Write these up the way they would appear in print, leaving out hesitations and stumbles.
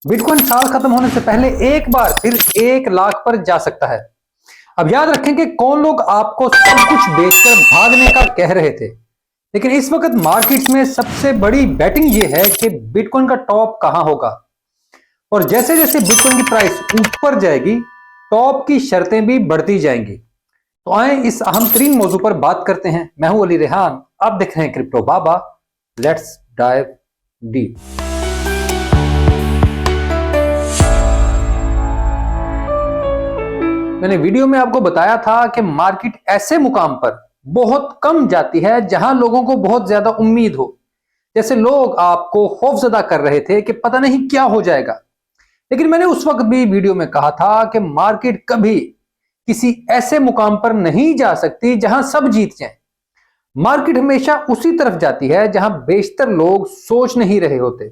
Bitcoin साल खत्म होने से पहले एक बार फिर 1 लाख पर जा सकता है। अब याद रखें कि कौन लोग आपको सब कुछ बेचकर भागने का कह रहे थे, लेकिन इस वक्त मार्केट्स में सबसे बड़ी बैटिंग ये है कि बिटकॉइन का टॉप कहां होगा। और जैसे जैसे बिटकॉइन की प्राइस ऊपर जाएगी, टॉप की शर्तें भी बढ़ती जाएंगी। तो आए इस अहम तरीन मौजू पर बात करते हैं। मैं हूं अली रेहान, आप देख रहे हैं crypto Baba. Let's dive deep. मैंने वीडियो में आपको बताया था कि मार्केट ऐसे मुकाम पर बहुत कम जाती है जहां लोगों को बहुत ज्यादा उम्मीद हो। जैसे लोग आपको खौफजदा कर रहे थे कि पता नहीं क्या हो जाएगा। लेकिन मैंने उस वक्त भी वीडियो में कहा था कि मार्केट कभी किसी ऐसे मुकाम पर नहीं जा सकती जहां सब जीत जाएं। मार्केट हमेशा उसी तरफ जाती है जहां बेशतर लोग सोच नहीं रहे होते,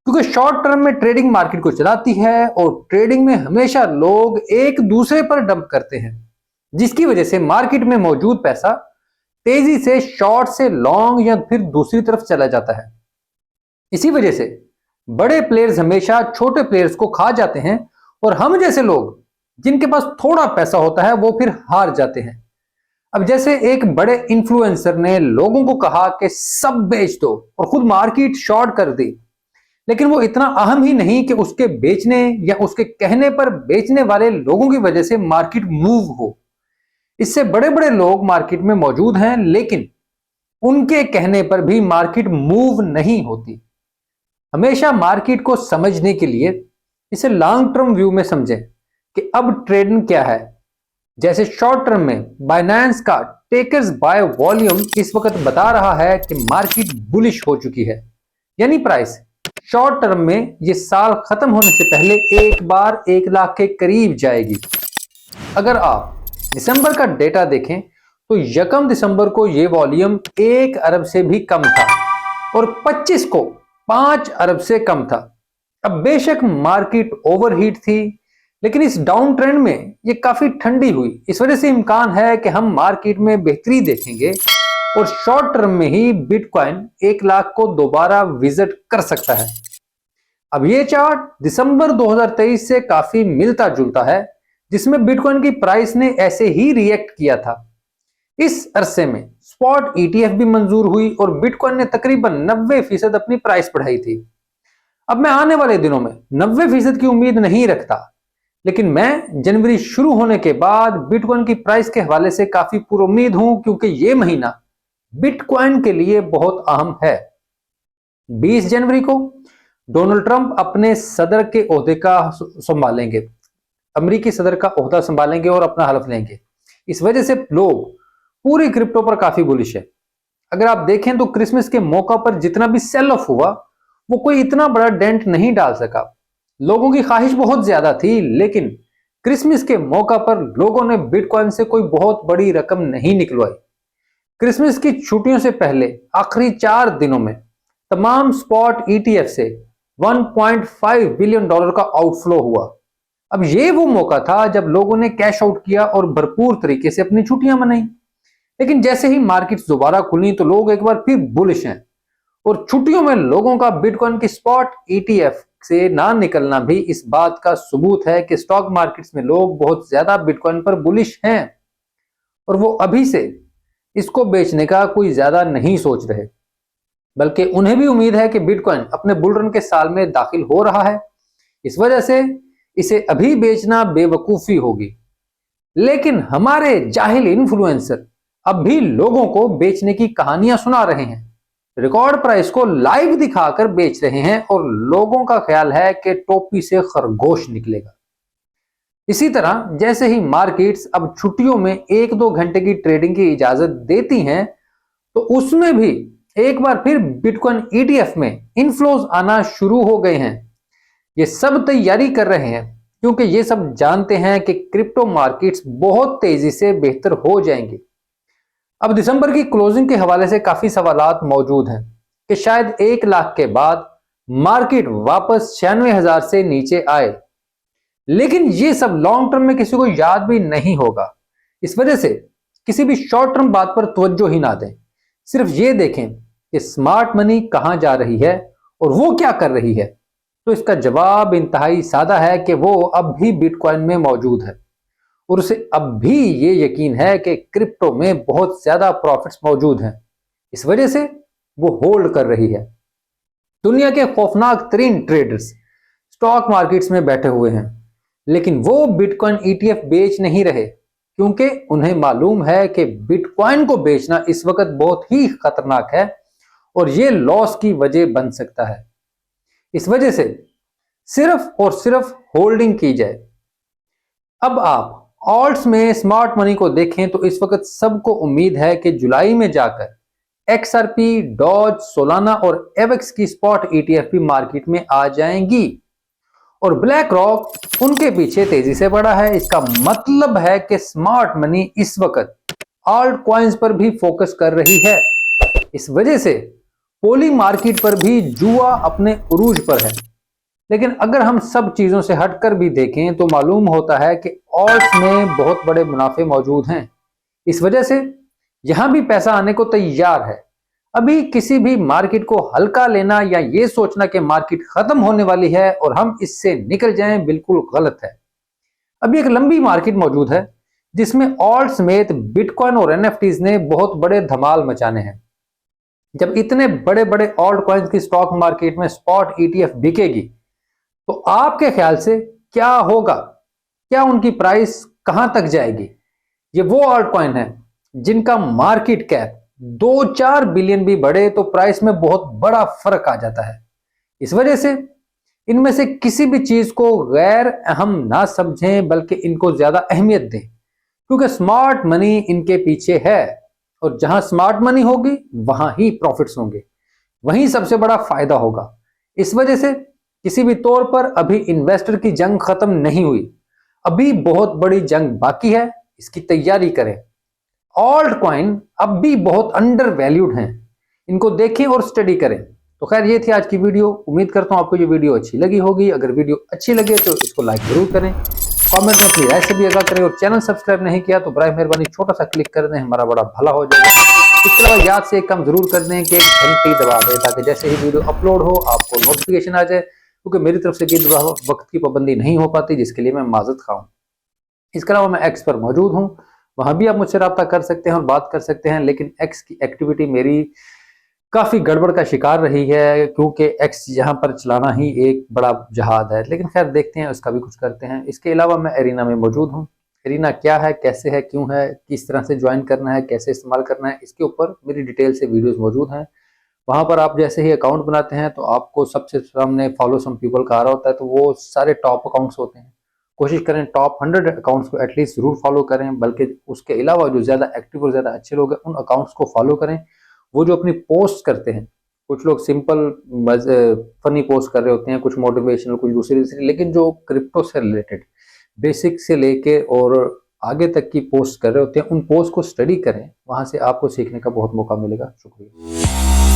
क्योंकि शॉर्ट टर्म में ट्रेडिंग मार्केट को चलाती है और ट्रेडिंग में हमेशा लोग एक दूसरे पर डंप करते हैं, जिसकी वजह से मार्केट में मौजूद पैसा तेजी से शॉर्ट से लॉन्ग या फिर दूसरी तरफ चला जाता है। इसी वजह से बड़े प्लेयर्स हमेशा छोटे प्लेयर्स को खा जाते हैं और हम जैसे लोग जिनके पास थोड़ा पैसा होता है वो फिर हार जाते हैं। अब जैसे एक बड़े इन्फ्लुएंसर ने लोगों को कहा कि सब बेच दो और खुद मार्केट शॉर्ट कर दी, लेकिन वो इतना अहम ही नहीं कि उसके बेचने या उसके कहने पर बेचने वाले लोगों की वजह से मार्केट मूव हो। इससे बड़े बड़े लोग मार्केट में मौजूद हैं, लेकिन उनके कहने पर भी मार्केट मूव नहीं होती। हमेशा मार्केट को समझने के लिए इसे लॉन्ग टर्म व्यू में समझें कि अब ट्रेडिंग क्या है। जैसे शॉर्ट टर्म में बाइनेंस का टेकर्स बाय वॉल्यूम इस वक्त बता रहा है कि मार्केट बुलिश हो चुकी है, यानी प्राइस शॉर्ट टर्म में ये साल खत्म होने से पहले एक बार 1 लाख के करीब जाएगी। अगर आप दिसंबर का डेटा देखें तो 1 दिसंबर को ये वॉल्यूम 1 अरब से भी कम था और 25 को 5 अरब से कम था। अब बेशक मार्केट ओवरहीट थी, लेकिन इस डाउन ट्रेंड में ये काफी ठंडी हुई। इस वजह से इम्कान है कि हम मार्केट में बेहतरी देखेंगे और शॉर्ट टर्म में ही बिटकॉइन 1 लाख को दोबारा विजिट कर सकता है। अब ये चार्ट दिसंबर 2023 से काफी मिलता जुलता है, जिसमें बिटकॉइन की प्राइस ने ऐसे ही रिएक्ट किया था। इस अरसे में स्पॉट ETF भी मंजूर हुई और बिटकॉइन ने तकरीबन 90% अपनी प्राइस बढ़ाई थी। अब मैं आने वाले दिनों में 90% की उम्मीद नहीं रखता, लेकिन मैं जनवरी शुरू होने के बाद बिटकॉइन की प्राइस के हवाले से काफी पुरुम्मीद हूं, क्योंकि यह महीना बिटकॉइन के लिए बहुत अहम है। 20 जनवरी को डोनाल्ड ट्रंप अपने सदर के ओहदे का संभालेंगे, अमेरिकी सदर का ओहदा संभालेंगे और अपना हलफ लेंगे। इस वजह से लोग पूरी क्रिप्टो पर काफी बुलिश है। अगर आप देखें तो क्रिसमस के मौका पर जितना भी सेल ऑफ हुआ वो कोई इतना बड़ा डेंट नहीं डाल सका। लोगों की ख्वाहिश बहुत ज्यादा थी, लेकिन क्रिसमस के मौका पर लोगों ने बिटकॉइन से कोई बहुत बड़ी रकम नहीं निकलवाई। क्रिसमस की छुट्टियों से पहले आखिरी 4 दिनों में तमाम स्पॉट ETF से $1.5 बिलियन का आउटफ्लो हुआ। अब ये वो मौका था जब लोगों ने कैश आउट किया और भरपूर तरीके से अपनी छुट्टियां मनाई। लेकिन जैसे ही मार्केट्स दोबारा खुली तो लोग एक बार फिर बुलिश हैं और छुट्टियों में लोगों का बिटकॉइन की स्पॉट ETF से ना निकलना भी इस बात का सबूत है कि स्टॉक मार्केट्स में लोग बहुत ज्यादा बिटकॉइन पर बुलिश हैं और वो अभी से इसको बेचने का कोई ज्यादा नहीं सोच रहे, बल्कि उन्हें भी उम्मीद है कि बिटकॉइन अपने बुलरन के साल में दाखिल हो रहा है। इस वजह से इसे अभी बेचना बेवकूफी होगी। लेकिन हमारे जाहिल इन्फ्लुएंसर अब भी लोगों को बेचने की कहानियां सुना रहे हैं, रिकॉर्ड प्राइस को लाइव दिखाकर बेच रहे हैं और लोगों का ख्याल है कि टोपी से खरगोश निकलेगा। इसी तरह जैसे ही मार्केट्स अब छुट्टियों में 1-2 घंटे की ट्रेडिंग की इजाजत देती हैं, तो उसमें भी एक बार फिर बिटकॉइन ETF में इनफ्लोज आना शुरू हो गए हैं। ये सब तैयारी कर रहे हैं क्योंकि ये सब जानते हैं कि क्रिप्टो मार्केट्स बहुत तेजी से बेहतर हो जाएंगे। अब दिसंबर की क्लोजिंग के हवाले से काफी सवालात मौजूद हैं कि शायद 1 लाख के बाद मार्केट वापस 96,000 से नीचे आए, लेकिन ये सब लॉन्ग टर्म में किसी को याद भी नहीं होगा। इस वजह से किसी भी शॉर्ट टर्म बात पर तवज्जो ही ना दें, सिर्फ ये देखें कि स्मार्ट मनी कहां जा रही है और वो क्या कर रही है। तो इसका जवाब इंतहाई सादा है कि वो अब भी बिटकॉइन में मौजूद है और उसे अब भी ये यकीन है कि क्रिप्टो में बहुत ज्यादा प्रॉफिट्स मौजूद हैं। इस वजह से वो होल्ड कर रही है। दुनिया के खौफनाक तरीन ट्रेडर्स स्टॉक मार्केट्स में बैठे हुए हैं, लेकिन वो बिटकॉइन ईटीएफ बेच नहीं रहे क्योंकि उन्हें मालूम है कि बिटकॉइन को बेचना इस वक्त बहुत ही खतरनाक है और ये लॉस की वजह बन सकता है। इस वजह से सिर्फ और सिर्फ होल्डिंग की जाए। अब आप ऑल्ट्स में स्मार्ट मनी को देखें तो इस वक्त सबको उम्मीद है कि जुलाई में जाकर एक्सआरपी, डॉज, सोलाना और एवेक्स की स्पॉट ईटीएफ भी मार्केट में आ जाएंगी और ब्लैक रॉक उनके पीछे तेजी से बढ़ा है। इसका मतलब है कि स्मार्ट मनी इस वक्त ऑल्ट कॉइन्स पर भी फोकस कर रही है। इस वजह से पोली मार्केट पर भी जुआ अपने उरूज पर है। लेकिन अगर हम सब चीजों से हटकर भी देखें तो मालूम होता है कि ऑल्ट्स में बहुत बड़े मुनाफे मौजूद हैं। इस वजह से यहां भी पैसा आने को तैयार है। अभी किसी भी मार्केट को हल्का लेना या ये सोचना कि मार्केट खत्म होने वाली है और हम इससे निकल जाएं बिल्कुल गलत है। अभी एक लंबी मार्केट मौजूद है जिसमें ऑल्ट समेत बिटकॉइन और एनएफटीज ने बहुत बड़े धमाल मचाने हैं। जब इतने बड़े बड़े ऑल्ट कॉइन्स की स्टॉक मार्केट में स्पॉट ईटीएफ बिकेगी तो आपके ख्याल से क्या होगा? क्या उनकी प्राइस कहां तक जाएगी? ये वो ऑल्ट कॉइन है जिनका मार्केट कैप 2-4 बिलियन भी बढ़े तो प्राइस में बहुत बड़ा फर्क आ जाता है। इस वजह से इनमें से किसी भी चीज को गैर अहम ना समझें बल्कि इनको ज्यादा अहमियत दें क्योंकि स्मार्ट मनी इनके पीछे है और जहां स्मार्ट मनी होगी वहां ही प्रॉफिट्स होंगे, वहीं सबसे बड़ा फायदा होगा। इस वजह से किसी भी तौर पर अभी इन्वेस्टर की जंग खत्म नहीं हुई, अभी बहुत बड़ी जंग बाकी है, इसकी तैयारी करें। ऑल्ट कॉइन अब भी बहुत अंडर वैल्यूड हैं, इनको देखें और स्टडी करें। तो खैर ये थी आज की वीडियो। उम्मीद करता हूं आपको ये वीडियो अच्छी लगी होगी। अगर वीडियो अच्छी लगे तो इसको लाइक जरूर करें, कमेंट में अपनी राय से भी आगाह करें और चैनल सब्सक्राइब नहीं किया तो बराए मेहरबानी छोटा सा क्लिक कर दें, हमारा बड़ा भला हो जाएगा। इसके अलावा याद से एक काम जरूर कर दें कि एक घंटी दबा दें ताकि जैसे ही वीडियो अपलोड हो आपको नोटिफिकेशन आ जाए, क्योंकि मेरी तरफ से वक्त की पाबंदी नहीं हो पाती जिसके लिए मैं माजरत खाऊं। इसके अलावा मैं एक्स पर मौजूद हूं, वहां भी आप मुझसे रब्ता कर सकते हैं और बात कर सकते हैं। लेकिन एक्स की एक्टिविटी मेरी काफी गड़बड़ का शिकार रही है क्योंकि एक्स यहाँ पर चलाना ही एक बड़ा जहाद है। लेकिन खैर देखते हैं, उसका भी कुछ करते हैं। इसके अलावा मैं एरिना में मौजूद हूँ। एरिना क्या है, कैसे है, क्यों है, किस तरह से ज्वाइन करना है, कैसे इस्तेमाल करना है, इसके ऊपर मेरी डिटेल से वीडियोस मौजूद हैं। वहां पर आप जैसे ही अकाउंट बनाते हैं तो आपको सबसे सामने फॉलो सम पीपल का आ रहा होता है, तो वो सारे टॉप अकाउंट्स होते हैं। कोशिश करें टॉप 100 अकाउंट्स को एटलीस्ट जरूर फॉलो करें, बल्कि उसके अलावा जो ज़्यादा एक्टिव और ज़्यादा अच्छे लोग हैं उन अकाउंट्स को फॉलो करें। वो जो अपनी पोस्ट करते हैं, कुछ लोग सिंपल फनी पोस्ट कर रहे होते हैं, कुछ मोटिवेशनल, कुछ दूसरी, लेकिन जो क्रिप्टो से रिलेटेड बेसिक से लेके और आगे तक की पोस्ट कर रहे होते हैं उन पोस्ट को स्टडी करें, वहां से आपको सीखने का बहुत मौका मिलेगा। शुक्रिया।